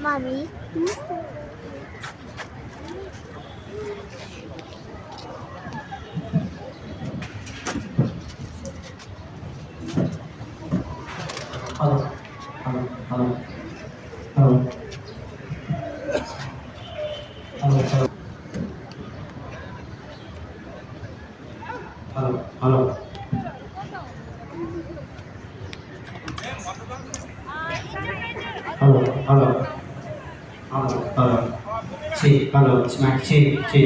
Mommy. Hello. Hello. Hello. Hello. Hello. Hello. Hello. Hello. Hello. Hello. Hello. Hello. Sí. Hello. Smack. Sí. Sí.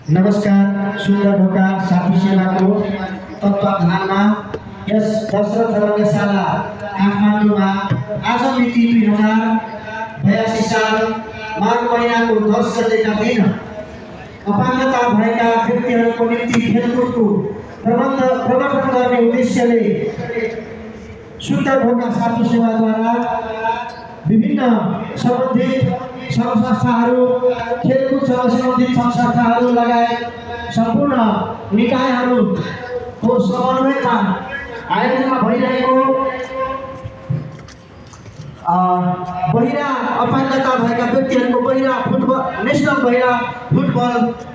नमस्कार। सुन्दर ढोका साथी सेवाको तत्वावधानमा यस दशरथ रङ्गशाला काठमाडौँमा आज मिति 2082 साल माघ महिनाको 10 गतेका दिन अपाङ्गता भएका व्यक्तिहरूको निम्ति खेलकुदको प्रवर्धन गर्ने उद्देश्यले सुन्दर ढोका साथी सेवाद्वारा विभिन्न सम्बन्धित संस्थाहरू खेलकुदसँग सम्बन्धित संस्थाहरू लगायत सम्पूर्ण निकायहरूको समन्वयमा आयोजना भइरहेको बहिरा अपाङ्गता भएका व्यक्तिहरूको बहिरा फुटबल नेसनल बहिरा फुटबल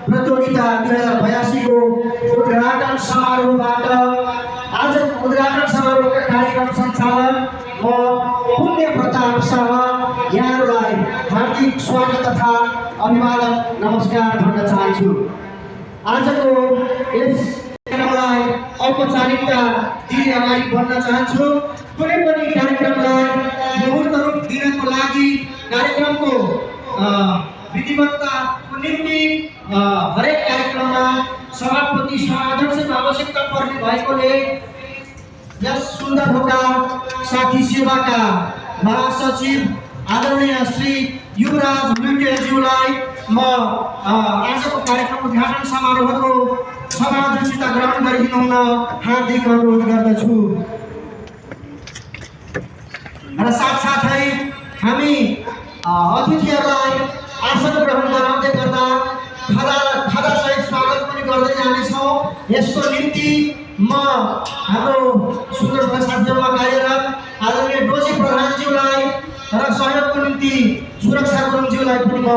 प्रतियोगिता 2082 को उद्घाटन समारोहबाट आज उद्घाटन समारोहका कार्यक्रम सञ्चालक म पुण्य प्रताप शाह यहाँहरूलाई हार्दिक स्वागत तथा अभिवादन नमस्कार भन्न चाहन्छु। आजको यस कार्यक्रमलाई औपचारिकता दिने अगाडि भन्न चाहन्छु। कुनै पनि कार्यक्रमलाई मुहूर्त रूप दिनको लागि कार्यक्रमको विधिवत्ताको निम्ति हरेक कार्यक्रममा सभापति सभाध्यक्षको आवश्यकता पर्ने भएकोले यस सुन्दर ढोका साथी सेवाका महासचिव आदरणीय श्री युवराज लुइटेज्यूलाई म आजको कार्यक्रम उद्घाटन समारोहको सभाध्यक्षता ग्रहण गरिदिनु हुन हार्दिक अनुरोध गर्दछु। र साथसाथै हामी अतिथिहरूलाई आसन ग्रहण गराउँदै गर्दा खादासहित स्वागत पनि गर्दै जानेछौँ। यसको निम्ति म हाम्रो सुन्दर ढोका साथीहरूमा कार्यरत आदरणीय डोजी प्रधानज्यूलाई र सहयोगको निम्ति सुरक्षा गुरुङज्यूलाई पनि म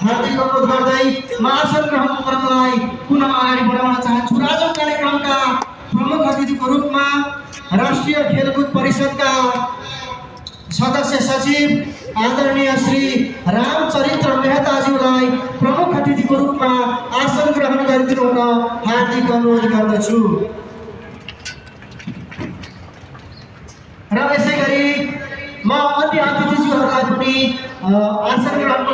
हार्दिक अनुरोध गर्दै महासन ग्रहण क्रमलाई पुनः अगाडि बढाउन चाहन्छु। र आजको कार्यक्रमका प्रमुख अतिथिको रूपमा राष्ट्रिय खेलकुद परिषदका सदस्य सचिव आदरणीय श्री रामचरित्र मेहताज्यूलाई प्रमुख अतिथिको रूपमा आसन ग्रहण गरिदिनु हुन हार्दिक अनुरोध गर्दछु। र यसै गरी म अन्य अतिथिज्यूहरूलाई पनि आसन ग्रहण